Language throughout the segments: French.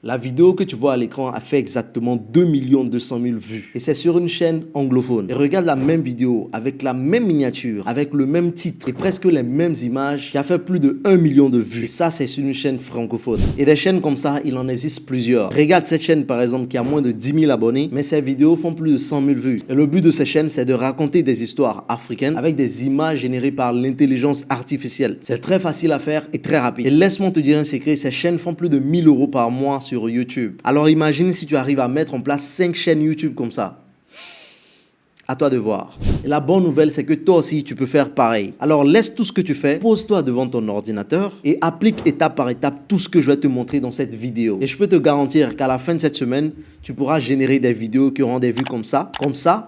La vidéo que tu vois à l'écran a fait exactement 2 200 000 vues. Et c'est sur une chaîne anglophone. Et regarde la même vidéo, avec la même miniature, avec le même titre et presque les mêmes images, qui a fait plus de 1 million de vues. Et ça, c'est sur une chaîne francophone. Et des chaînes comme ça, il en existe plusieurs. Regarde cette chaîne par exemple qui a moins de 10 000 abonnés, mais ses vidéos font plus de 100 000 vues. Et le but de ces chaînes, c'est de raconter des histoires africaines avec des images générées par l'intelligence artificielle. C'est très facile à faire et très rapide. Et laisse-moi te dire un secret, ces chaînes font plus de 1 000 € par mois sur YouTube. Alors imagine si tu arrives à mettre en place 5 chaînes YouTube comme ça. À toi de voir. Et la bonne nouvelle, c'est que toi aussi, tu peux faire pareil. Alors laisse tout ce que tu fais, pose-toi devant ton ordinateur et applique étape par étape tout ce que je vais te montrer dans cette vidéo. Et je peux te garantir qu'à la fin de cette semaine, tu pourras générer des vidéos qui auront des vues comme ça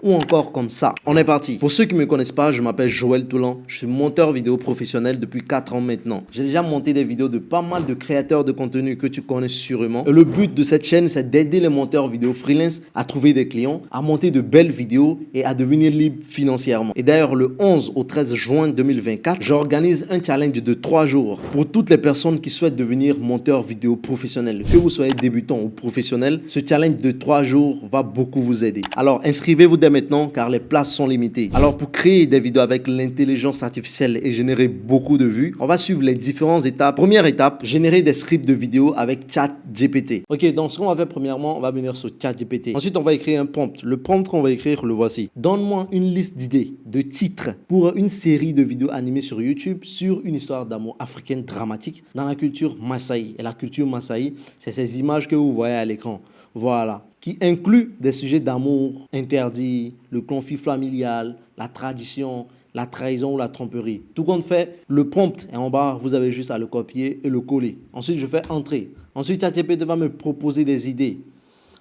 ou encore comme ça. On est parti. Pour ceux qui ne me connaissent pas, je m'appelle Joël Toulan. Je suis monteur vidéo professionnel depuis 4 ans maintenant. J'ai déjà monté des vidéos de pas mal de créateurs de contenu que tu connais sûrement. Et le but de cette chaîne, c'est d'aider les monteurs vidéo freelance à trouver des clients, à monter de belles vidéos et à devenir libre financièrement. Et d'ailleurs, le 11 au 13 juin 2024, j'organise un challenge de 3 jours pour toutes les personnes qui souhaitent devenir monteur vidéo professionnel. Que vous soyez débutant ou professionnel, ce challenge de 3 jours va beaucoup vous aider. Alors, inscrivez-vous dès maintenant car les places sont limitées. Alors, pour créer des vidéos avec l'intelligence artificielle et générer beaucoup de vues, on va suivre les différentes étapes. Première étape, générer des scripts de vidéos avec ChatGPT. Ok, donc ce qu'on va faire premièrement, on va venir sur ChatGPT. Ensuite, on va écrire un prompt. Le prompt qu'on va écrire, le voici. Donne-moi une liste d'idées, de titres pour une série de vidéos animées sur YouTube sur une histoire d'amour africaine dramatique dans la culture Maasai. Et la culture Maasai, c'est ces images que vous voyez à l'écran. Voilà. Qui inclut des sujets d'amour interdits, le conflit familial, la tradition, la trahison ou la tromperie. Tout compte fait, le prompt est en bas, vous avez juste à le copier et le coller. Ensuite, je fais entrer. Ensuite, ChatGPT va me proposer des idées.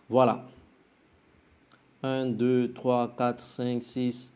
Voilà. 1, 2, 3, 4, 5, 6.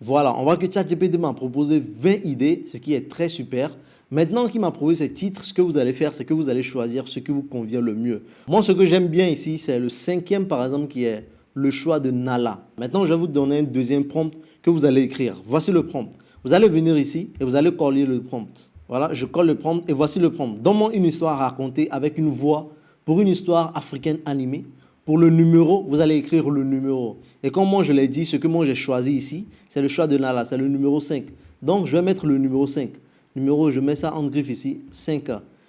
Voilà, on voit que ChatGPT m'a proposé 20 idées, ce qui est très super. Maintenant qu'il m'a proposé ces titres, ce que vous allez faire, c'est que vous allez choisir ce qui vous convient le mieux. Moi, ce que j'aime bien ici, c'est le 5e, par exemple, qui est le choix de Nala. Maintenant, je vais vous donner un deuxième prompt que vous allez écrire. Voici le prompt. Vous allez venir ici et vous allez coller le prompt. Voilà, je colle le prompt et voici le prompt. Donne-moi une histoire à raconter avec une voix pour une histoire africaine animée. Pour le numéro, vous allez écrire le numéro. Et comme moi je l'ai dit, ce que moi j'ai choisi ici, c'est le choix de Nala, c'est le numéro 5. Donc je vais mettre le numéro 5. Numéro, je mets ça en griffe ici, 5.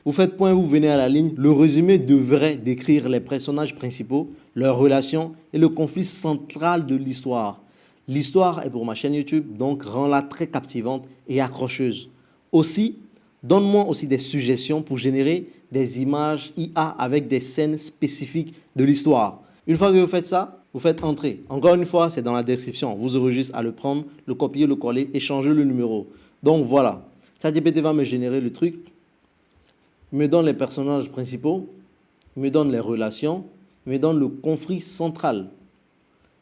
Vous faites point, vous venez à la ligne. Le résumé devrait décrire les personnages principaux, leurs relations et le conflit central de l'histoire. L'histoire est pour ma chaîne YouTube, donc rends-la très captivante et accrocheuse. Aussi, donne-moi aussi des suggestions pour générer des images IA avec des scènes spécifiques de l'histoire. Une fois que vous faites ça, vous faites entrer. Encore une fois, c'est dans la description. Vous aurez juste à le prendre, le copier, le coller et changer le numéro. Donc voilà, ChatGPT va me générer le truc. Il me donne les personnages principaux, il me donne les relations, il me donne le conflit central.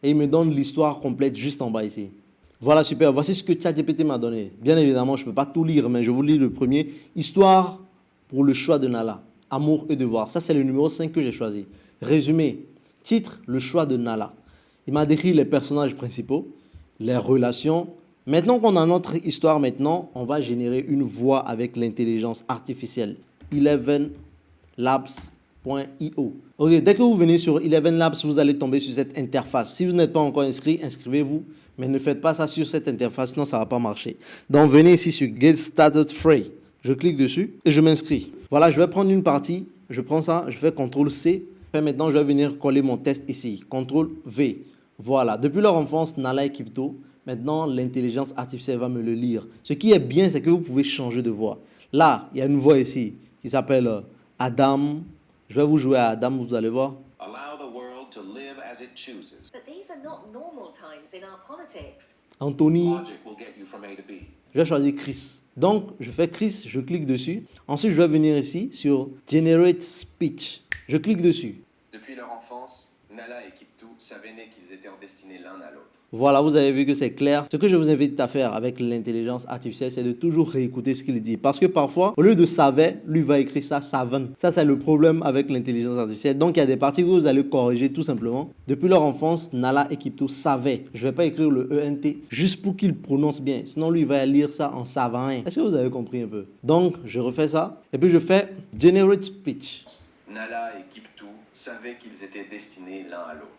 Et il me donne l'histoire complète juste en bas ici. Voilà, super. Voici ce que ChatGPT m'a donné. Bien évidemment, je ne peux pas tout lire, mais je vous lis le premier. Histoire pour le choix de Nala. Amour et devoir. Ça, c'est le numéro 5 que j'ai choisi. Résumé. Titre, le choix de Nala. Il m'a décrit les personnages principaux, les relations. Maintenant qu'on a notre histoire, on va générer une voix avec l'intelligence artificielle. 11labs.io. Ok, dès que vous venez sur 11labs, vous allez tomber sur cette interface. Si vous n'êtes pas encore inscrit, inscrivez-vous. Mais ne faites pas ça sur cette interface, sinon ça ne va pas marcher. Donc venez ici sur Get Started Free. Je clique dessus et je m'inscris. Voilà, je vais prendre une partie. Je prends ça, je fais CTRL-C. Et maintenant, je vais venir coller mon test ici. CTRL-V. Voilà, depuis leur enfance, Nala et Kipto, maintenant l'intelligence artificielle va me le lire. Ce qui est bien, c'est que vous pouvez changer de voix. Là, il y a une voix ici qui s'appelle Adam. Je vais vous jouer à Adam, vous allez voir. To live as it chooses. But these are not normal times in our politics. Anthony. Logic will get you from A to B. Je vais choisir Chris. Donc, je fais Chris, je clique dessus. Ensuite, je vais venir ici sur Generate Speech. Je clique dessus. Depuis leur enfance, Nala et Kiptou savaient qu'ils étaient destinés l'un à l'autre. Voilà, vous avez vu que c'est clair. Ce que je vous invite à faire avec l'intelligence artificielle, c'est de toujours réécouter ce qu'il dit. Parce que parfois, au lieu de savait, lui va écrire ça savane. Ça, c'est le problème avec l'intelligence artificielle. Donc, il y a des parties que vous allez corriger tout simplement. Depuis leur enfance, Nala et Kipto savaient. Je ne vais pas écrire le ENT juste pour qu'il prononce bien. Sinon, lui, il va lire ça en savant. Est-ce que vous avez compris un peu? Donc, je refais ça. Et puis, je fais Generate Speech. Nala et Kiptou savaient qu'ils étaient destinés l'un à l'autre.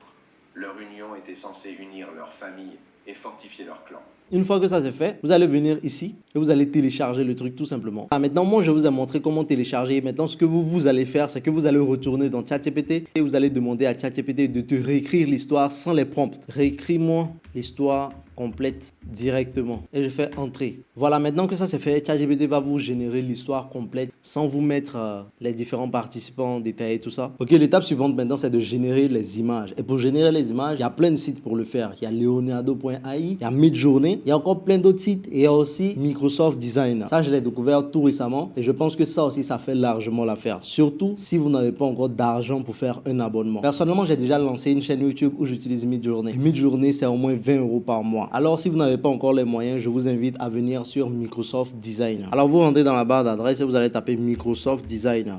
Leur union était censée unir leurs familles et fortifier leur clan. Une fois que ça c'est fait, vous allez venir ici et vous allez télécharger le truc tout simplement. Maintenant, moi, je vous ai montré comment télécharger. Maintenant, ce que vous allez faire, c'est que vous allez retourner dans ChatGPT et vous allez demander à ChatGPT de te réécrire l'histoire sans les prompts. Réécris-moi l'histoire complète directement. Et je fais entrer. Voilà, maintenant que ça c'est fait, ChatGPT va vous générer l'histoire complète sans vous mettre les différents participants détaillés, tout ça. Ok, l'étape suivante maintenant, c'est de générer les images. Et pour générer les images, il y a plein de sites pour le faire. Il y a Leonardo.ai, il y a Midjourney, il y a encore plein d'autres sites et il y a aussi Microsoft Designer. Ça, je l'ai découvert tout récemment et je pense que ça aussi, ça fait largement l'affaire. Surtout si vous n'avez pas encore d'argent pour faire un abonnement. Personnellement, j'ai déjà lancé une chaîne YouTube où j'utilise Midjourney. Midjourney, c'est au moins 20 € par mois. Alors, si vous n'avez pas encore les moyens, je vous invite à venir sur Microsoft Designer. Alors, vous rentrez dans la barre d'adresse et vous allez taper Microsoft Designer.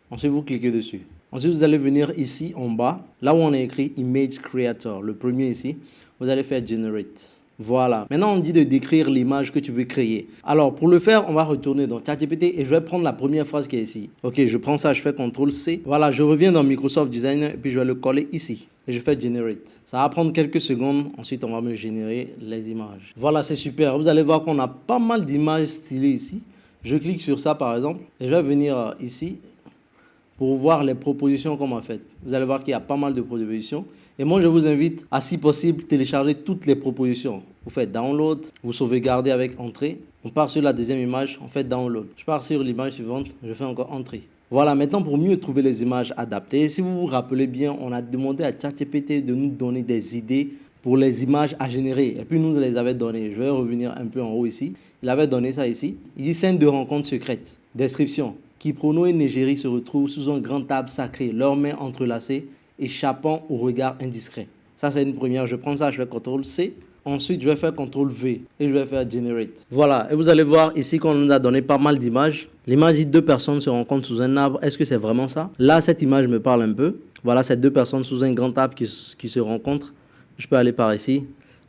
Ensuite, vous cliquez dessus. Ensuite, vous allez venir ici en bas, là où on a écrit Image Creator, le premier ici. Vous allez faire Generate. Voilà. Maintenant, on dit de décrire l'image que tu veux créer. Alors, pour le faire, on va retourner dans ChatGPT et je vais prendre la première phrase qui est ici. Ok, je prends ça, je fais CTRL-C. Voilà, je reviens dans Microsoft Designer et puis je vais le coller ici. Et je fais Generate. Ça va prendre quelques secondes. Ensuite, on va me générer les images. Voilà, c'est super. Vous allez voir qu'on a pas mal d'images stylées ici. Je clique sur ça, par exemple. Et je vais venir ici pour voir les propositions qu'on m'a faites. Vous allez voir qu'il y a pas mal de propositions. Et moi, je vous invite à, si possible, télécharger toutes les propositions. Vous faites Download, vous sauvegardez avec Entrée. On part sur la deuxième image, on fait Download. Je pars sur l'image suivante, je fais encore Entrée. Voilà, maintenant pour mieux trouver les images adaptées, si vous vous rappelez bien, on a demandé à ChatGPT de nous donner des idées pour les images à générer. Et puis nous les avait données. Je vais revenir un peu en haut ici. Il avait donné ça ici. Il dit scène de rencontre secrète. Description. Kiprono et Négérie se retrouvent sous un grand arbre sacré, leurs mains entrelacées, échappant au regard indiscret. Ça, c'est une première. Je prends ça, je fais CTRL-C. Ensuite, je vais faire CTRL-V et je vais faire Generate. Voilà. Et vous allez voir ici qu'on nous a donné pas mal d'images. L'image dit deux personnes se rencontrent sous un arbre. Est-ce que c'est vraiment ça? Là, cette image me parle un peu. Voilà, c'est deux personnes sous un grand arbre qui se rencontrent. Je peux aller par ici.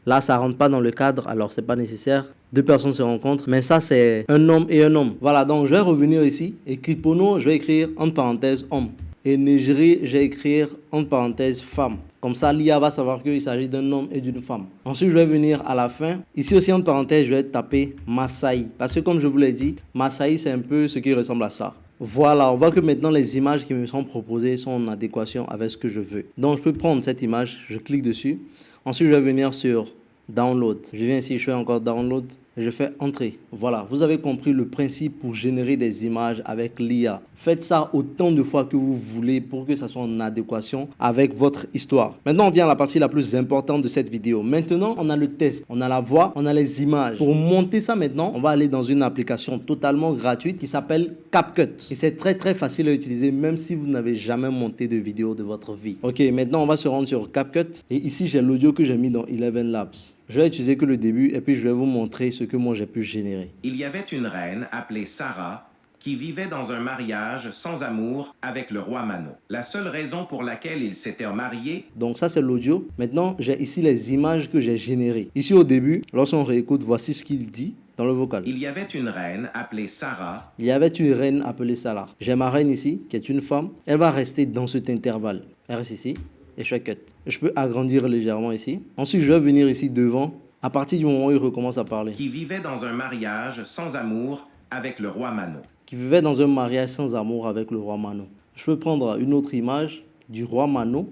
Là, ça ne rentre pas dans le cadre, alors ce n'est pas nécessaire. Deux personnes se rencontrent, mais ça, c'est un homme et un homme. Voilà, donc je vais revenir ici. Et Kripono, je vais écrire entre parenthèses homme. Et Négérie, je vais écrire entre parenthèses femme. Comme ça, l'IA va savoir qu'il s'agit d'un homme et d'une femme. Ensuite, je vais venir à la fin. Ici aussi, entre parenthèses, je vais taper Maasai. Parce que comme je vous l'ai dit, Maasai, c'est un peu ce qui ressemble à ça. Voilà, on voit que maintenant, les images qui me sont proposées sont en adéquation avec ce que je veux. Donc, je peux prendre cette image, je clique dessus. Ensuite, je vais venir sur Download. Je viens ici, je fais encore Download et je fais Entrée. Voilà, vous avez compris le principe pour générer des images avec l'IA. Faites ça autant de fois que vous voulez pour que ça soit en adéquation avec votre histoire. Maintenant, on vient à la partie la plus importante de cette vidéo. Maintenant, on a le test, on a la voix, on a les images. Pour monter ça maintenant, on va aller dans une application totalement gratuite qui s'appelle CapCut. Et c'est très très facile à utiliser même si vous n'avez jamais monté de vidéo de votre vie. Ok, maintenant on va se rendre sur CapCut. Et ici, j'ai l'audio que j'ai mis dans Eleven Labs. Je vais utiliser que le début et puis je vais vous montrer ce que moi j'ai pu générer. Il y avait une reine appelée Sarah qui vivait dans un mariage sans amour avec le roi Mano. La seule raison pour laquelle ils s'étaient mariés... Donc ça c'est l'audio. Maintenant j'ai ici les images que j'ai générées. Ici au début, lorsqu'on réécoute, voici ce qu'il dit dans le vocal. Il y avait une reine appelée Sarah. Il y avait une reine appelée Sarah. J'ai ma reine ici qui est une femme. Elle va rester dans cet intervalle. Elle reste ici. Et je fais cut. Je peux agrandir légèrement ici. Ensuite, je vais venir ici devant. À partir du moment où il recommence à parler. Qui vivait dans un mariage sans amour avec le roi Mano. Qui vivait dans un mariage sans amour avec le roi Mano. Je peux prendre une autre image du roi Mano.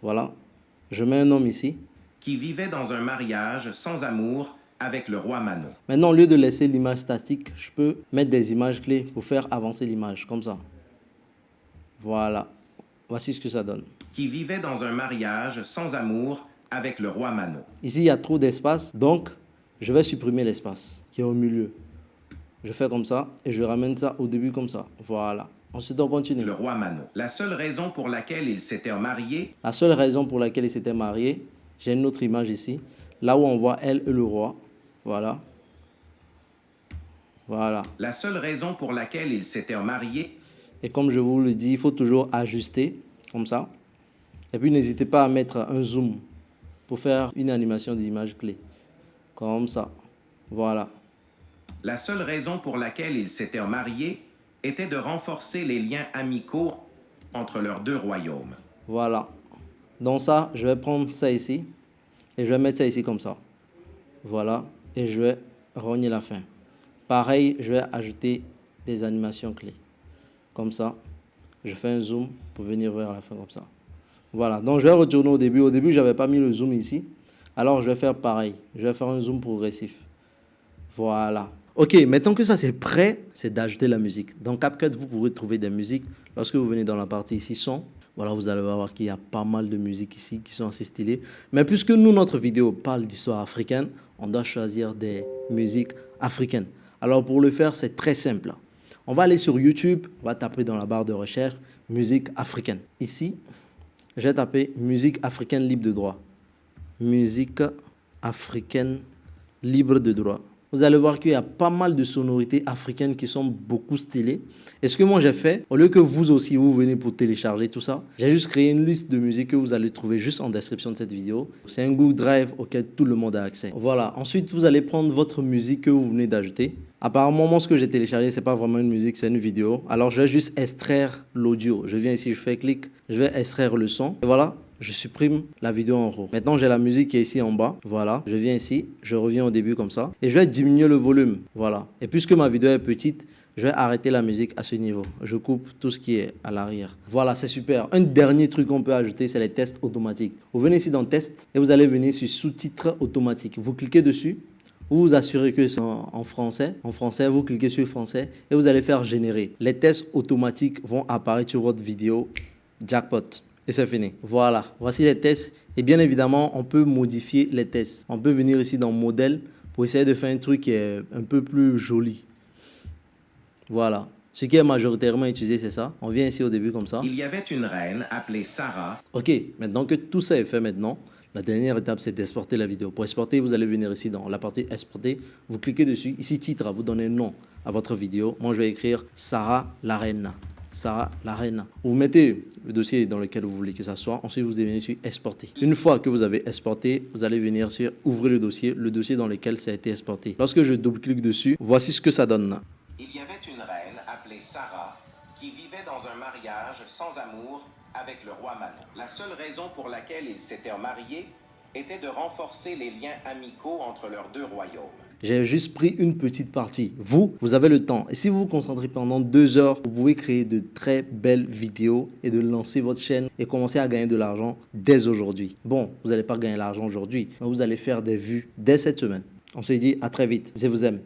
Voilà. Je mets un homme ici. Qui vivait dans un mariage sans amour avec le roi Mano. Maintenant, au lieu de laisser l'image statique, je peux mettre des images clés pour faire avancer l'image. Comme ça. Voilà. Voici ce que ça donne. Qui vivait dans un mariage sans amour avec le roi Mano. Ici, il y a trop d'espace, donc je vais supprimer l'espace qui est au milieu. Je fais comme ça et je ramène ça au début comme ça. Voilà. Ensuite, on continue. Le roi Mano. La seule raison pour laquelle ils s'étaient mariés... La seule raison pour laquelle ils s'étaient mariés, J'ai une autre image ici. Là où on voit elle et le roi. Voilà. Voilà. La seule raison pour laquelle ils s'étaient mariés Et comme je vous le dis, il faut toujours ajuster, comme ça. Et puis n'hésitez pas à mettre un zoom pour faire une animation d'image clé. Comme ça. Voilà. La seule raison pour laquelle ils s'étaient mariés était de renforcer les liens amicaux entre leurs deux royaumes. Voilà. Donc ça, je vais prendre ça ici. Et je vais mettre ça ici comme ça. Voilà. Et je vais rogner la fin. Pareil, je vais ajouter des animations clés. Comme ça. Je fais un zoom pour venir vers la fin comme ça. Voilà. Donc je vais retourner au début. Au début, je n'avais pas mis le zoom ici. Alors je vais faire pareil. Je vais faire un zoom progressif. Voilà. Ok, maintenant que ça c'est prêt, c'est d'ajouter la musique. Dans CapCut, vous pourrez trouver des musiques. Lorsque vous venez dans la partie ici, son, voilà, vous allez voir qu'il y a pas mal de musiques ici qui sont assez stylées. Mais puisque nous, notre vidéo parle d'histoire africaine, on doit choisir des musiques africaines. Alors pour le faire, c'est très simple. On va aller sur YouTube, on va taper dans la barre de recherche musique africaine. Ici, je vais taper musique africaine libre de droit. Musique africaine libre de droit. Vous allez voir qu'il y a pas mal de sonorités africaines qui sont beaucoup stylées. Et ce que moi j'ai fait, au lieu que vous aussi vous venez pour télécharger tout ça, j'ai juste créé une liste de musique que vous allez trouver juste en description de cette vidéo. C'est un Google Drive auquel tout le monde a accès. Voilà, ensuite vous allez prendre votre musique que vous venez d'ajouter. Apparemment, moi ce que j'ai téléchargé, c'est pas vraiment une musique, c'est une vidéo. Alors je vais juste extraire l'audio. Je viens ici, je fais clic, je vais extraire le son. Et voilà. Je supprime la vidéo en haut. Maintenant, j'ai la musique qui est ici en bas. Voilà. Je viens ici. Je reviens au début comme ça. Et je vais diminuer le volume. Voilà. Et puisque ma vidéo est petite, je vais arrêter la musique à ce niveau. Je coupe tout ce qui est à l'arrière. Voilà, c'est super. Un dernier truc qu'on peut ajouter, c'est les tests automatiques. Vous venez ici dans Test et vous allez venir sur Sous-titres automatiques. Vous cliquez dessus. Vous vous assurez que c'est en français. En français, vous cliquez sur français et vous allez faire générer. Les tests automatiques vont apparaître sur votre vidéo. Jackpot. Et c'est fini. Voilà, voici les tests. Et bien évidemment, on peut modifier les tests. On peut venir ici dans modèle pour essayer de faire un truc qui est un peu plus joli. Voilà. Ce qui est majoritairement utilisé, c'est ça. On vient ici au début comme ça. Il y avait une reine appelée Sarah. Ok, maintenant que tout ça est fait maintenant, la dernière étape, c'est d'exporter la vidéo. Pour exporter, vous allez venir ici dans la partie exporter. Vous cliquez dessus. Ici, titre, vous donnez un nom à votre vidéo. Moi, je vais écrire Sarah la reine. Sarah la reine. Vous mettez le dossier dans lequel vous voulez que ça soit. Ensuite, vous venez sur exporter. Une fois que vous avez exporté, vous allez venir sur ouvrir le dossier dans lequel ça a été exporté. Lorsque je double-clique dessus, voici ce que ça donne. Il y avait une reine appelée Sarah qui vivait dans un mariage sans amour avec le roi Mano. La seule raison pour laquelle ils s'étaient mariés était de renforcer les liens amicaux entre leurs deux royaumes. J'ai juste pris une petite partie. Vous avez le temps. Et si vous vous concentrez pendant 2 heures, vous pouvez créer de très belles vidéos et de lancer votre chaîne et commencer à gagner de l'argent dès aujourd'hui. Bon, vous n'allez pas gagner l'argent aujourd'hui, mais vous allez faire des vues dès cette semaine. On se dit à très vite. Je vous aime.